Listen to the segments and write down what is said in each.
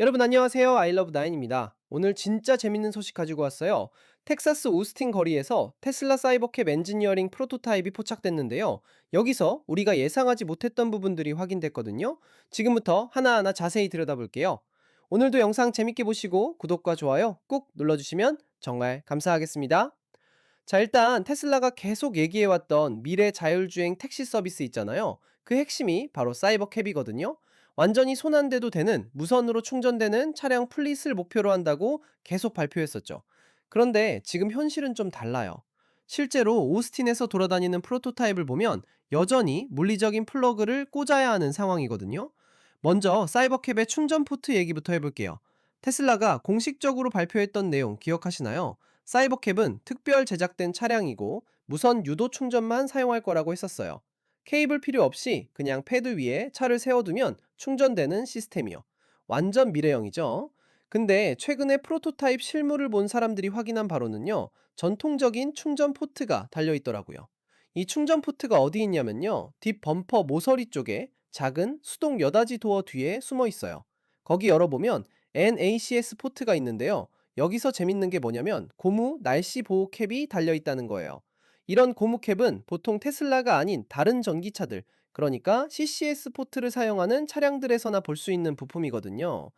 여러분 안녕하세요. 아이러브 나인입니다. 오늘 진짜 재밌는 소식 가지고 왔어요. 텍사스 오스틴 거리에서 테슬라 사이버캡 엔지니어링 프로토타입이 포착됐는데요. 여기서 우리가 예상하지 못했던 부분들이 확인됐거든요. 지금부터 하나하나 자세히 들여다볼게요. 오늘도 영상 재밌게 보시고 구독과 좋아요 꾹 눌러주시면 정말 감사하겠습니다. 자, 일단 테슬라가 계속 얘기해왔던 미래 자율주행 택시 서비스 있잖아요. 그 핵심이 바로 사이버캡이거든요. 완전히 손 안 대도 되는 무선으로 충전되는 차량 플릿을 목표로 한다고 계속 발표했었죠. 그런데 지금 현실은 좀 달라요. 실제로 오스틴에서 돌아다니는 프로토타입을 보면 여전히 물리적인 플러그를 꽂아야 하는 상황이거든요. 먼저 사이버캡의 충전 포트 얘기부터 해볼게요. 테슬라가 공식적으로 발표했던 내용 기억하시나요? 사이버캡은 특별 제작된 차량이고 무선 유도 충전만 사용할 거라고 했었어요. 케이블 필요 없이 그냥 패드 위에 차를 세워두면 충전되는 시스템이요. 완전 미래형이죠. 근데 최근에 프로토타입 실물을 본 사람들이 확인한 바로는요, 전통적인 충전 포트가 달려있더라고요. 이 충전 포트가 어디 있냐면요, 뒷 범퍼 모서리 쪽에 작은 수동 여닫이 도어 뒤에 숨어 있어요. 거기 열어보면 NACS 포트가 있는데요. 여기서 재밌는 게 뭐냐면 고무 날씨 보호 캡이 달려 있다는 거예요. 이런 고무 캡은 보통 테슬라가 아닌 다른 전기차들, 그러니까 CCS 포트를 사용하는 차량들에서나 볼 수 있는 부품이거든요.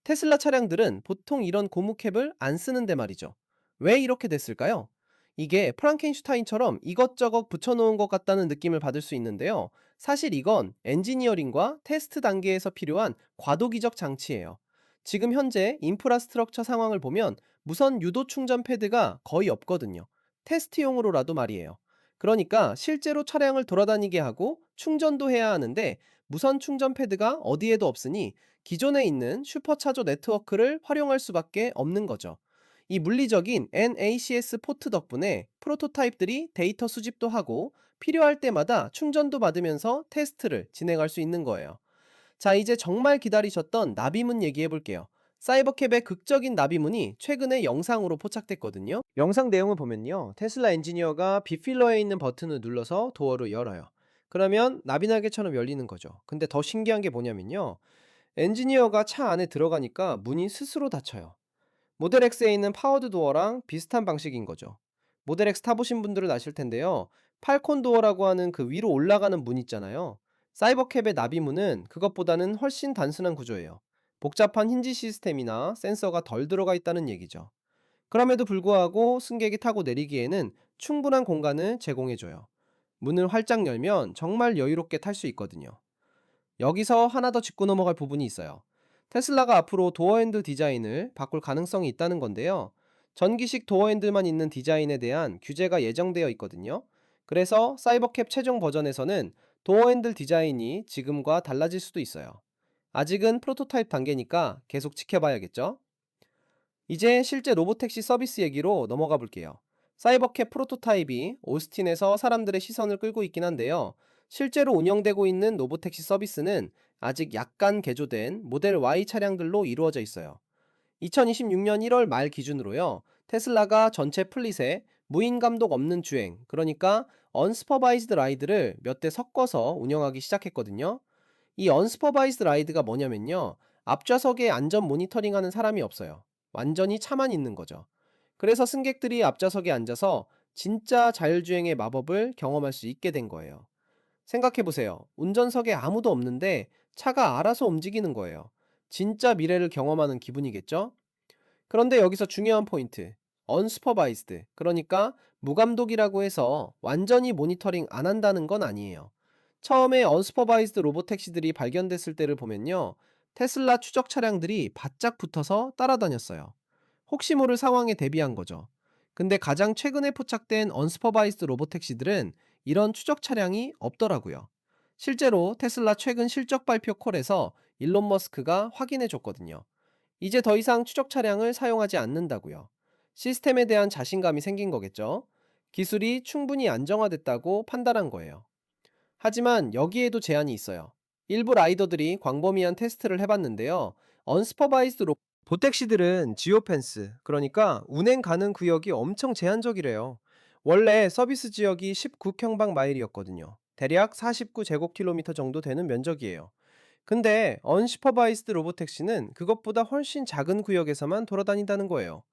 테슬라 차량들은 보통 이런 고무 캡을 안 쓰는데 말이죠. 왜 이렇게 됐을까요? 이게 프랑켄슈타인처럼 이것저것 붙여놓은 것 같다는 느낌을 받을 수 있는데요. 사실 이건 엔지니어링과 테스트 단계에서 필요한 과도기적 장치예요. 지금 현재 인프라스트럭처 상황을 보면 무선 유도 충전 패드가 거의 없거든요. 테스트용으로라도 말이에요. 그러니까 실제로 차량을 돌아다니게 하고 충전도 해야 하는데 무선 충전 패드가 어디에도 없으니 기존에 있는 슈퍼차저 네트워크를 활용할 수밖에 없는 거죠. 이 물리적인 NACS 포트 덕분에 프로토타입들이 데이터 수집도 하고 필요할 때마다 충전도 받으면서 테스트를 진행할 수 있는 거예요. 자, 이제 정말 기다리셨던 나비문 얘기해 볼게요. 사이버캡의 극적인 나비문이 최근에 영상으로 포착됐거든요. 영상 내용을 보면요, 테슬라 엔지니어가 빗필러에 있는 버튼을 눌러서 도어를 열어요. 그러면 나비날개처럼 열리는 거죠. 근데 더 신기한 게 뭐냐면요, 엔지니어가 차 안에 들어가니까 문이 스스로 닫혀요. 모델 X에 있는 파워드 도어랑 비슷한 방식인 거죠. 모델 X 타보신 분들은 아실 텐데요. 팔콘 도어라고 하는 그 위로 올라가는 문 있잖아요. 사이버캡의 나비문은 그것보다는 훨씬 단순한 구조예요. 복잡한 힌지 시스템이나 센서가 덜 들어가 있다는 얘기죠. 그럼에도 불구하고 승객이 타고 내리기에는 충분한 공간을 제공해줘요. 문을 활짝 열면 정말 여유롭게 탈 수 있거든요. 여기서 하나 더 짚고 넘어갈 부분이 있어요. 테슬라가 앞으로 도어핸들 디자인을 바꿀 가능성이 있다는 건데요. 전기식 도어핸들만 있는 디자인에 대한 규제가 예정되어 있거든요. 그래서 사이버캡 최종 버전에서는 도어핸들 디자인이 지금과 달라질 수도 있어요. 아직은 프로토타입 단계니까 계속 지켜봐야겠죠? 이제 실제 로보택시 서비스 얘기로 넘어가 볼게요. 사이버캡 프로토타입이 오스틴에서 사람들의 시선을 끌고 있긴 한데요. 실제로 운영되고 있는 로보택시 서비스는 아직 약간 개조된 모델 Y 차량들로 이루어져 있어요. 2026년 1월 말 기준으로요. 테슬라가 전체 플릿에 무인 감독 없는 주행, 그러니까 언스퍼바이즈드 라이드를 몇 대 섞어서 운영하기 시작했거든요. 이 언스퍼바이즈드 라이드가 뭐냐면요, 앞좌석에 안전 모니터링하는 사람이 없어요. 완전히 차만 있는 거죠. 그래서 승객들이 앞좌석에 앉아서 진짜 자율주행의 마법을 경험할 수 있게 된 거예요. 생각해보세요. 운전석에 아무도 없는데 차가 알아서 움직이는 거예요. 진짜 미래를 경험하는 기분이겠죠? 그런데 여기서 중요한 포인트. 언스퍼바이즈드, 그러니까 무감독이라고 해서 완전히 모니터링 안 한다는 건 아니에요. 처음에 언스퍼바이즈드 로봇 택시들이 발견됐을 때를 보면요, 테슬라 추적 차량들이 바짝 붙어서 따라다녔어요. 혹시 모를 상황에 대비한 거죠. 근데 가장 최근에 포착된 언스퍼바이즈드 로봇 택시들은 이런 추적 차량이 없더라고요. 실제로 테슬라 최근 실적 발표 콜에서 일론 머스크가 확인해 줬거든요. 이제 더 이상 추적 차량을 사용하지 않는다고요. 시스템에 대한 자신감이 생긴 거겠죠. 기술이 충분히 안정화됐다고 판단한 거예요. 하지만 여기에도 제한이 있어요. 일부 라이더들이 광범위한 테스트를 해봤는데요. 언스퍼바이즈드 보택시들은 지오펜스, 그러니까 운행 가능 구역이 엄청 제한적이래요. 원래 서비스 지역이 19평방 마일이었거든요. 대략 49제곱킬로미터 정도 되는 면적이에요. 근데 언슈퍼바이스드 로보택시는 그것보다 훨씬 작은 구역에서만 돌아다닌다는 거예요.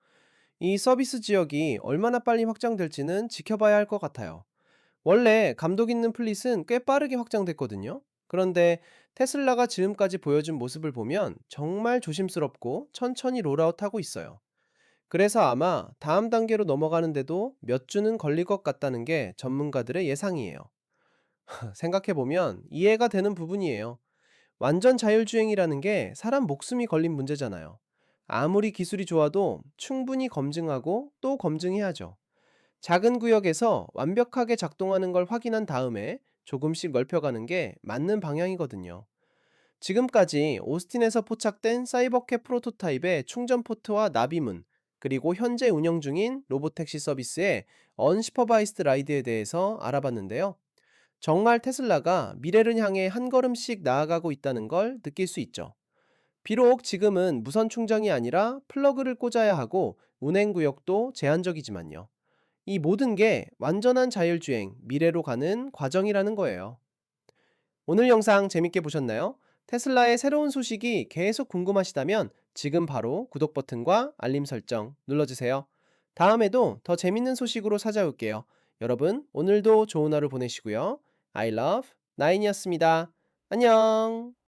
이 서비스 지역이 얼마나 빨리 확장될지는 지켜봐야 할 것 같아요. 원래 감독 있는 플릿은 꽤 빠르게 확장됐거든요. 그런데 테슬라가 지금까지 보여준 모습을 보면 정말 조심스럽고 천천히 롤아웃하고 있어요. 그래서 아마 다음 단계로 넘어가는데도 몇 주는 걸릴 것 같다는 게 전문가들의 예상이에요. 생각해보면 이해가 되는 부분이에요. 완전 자율주행이라는 게 사람 목숨이 걸린 문제잖아요. 아무리 기술이 좋아도 충분히 검증하고 또 검증해야죠. 작은 구역에서 완벽하게 작동하는 걸 확인한 다음에 조금씩 넓혀가는 게 맞는 방향이거든요. 지금까지 오스틴에서 포착된 사이버캣 프로토타입의 충전 포트와 나비문, 그리고 현재 운영 중인 로보택시 서비스의 언슈퍼바이스드 라이드에 대해서 알아봤는데요. 정말 테슬라가 미래를 향해 한 걸음씩 나아가고 있다는 걸 느낄 수 있죠. 비록 지금은 무선 충전이 아니라 플러그를 꽂아야 하고 운행 구역도 제한적이지만요. 이 모든 게 완전한 자율주행, 미래로 가는 과정이라는 거예요. 오늘 영상 재밌게 보셨나요? 테슬라의 새로운 소식이 계속 궁금하시다면 지금 바로 구독 버튼과 알림 설정 눌러주세요. 다음에도 더 재밌는 소식으로 찾아올게요. 여러분, 오늘도 좋은 하루 보내시고요. I love 9이었습니다. 안녕!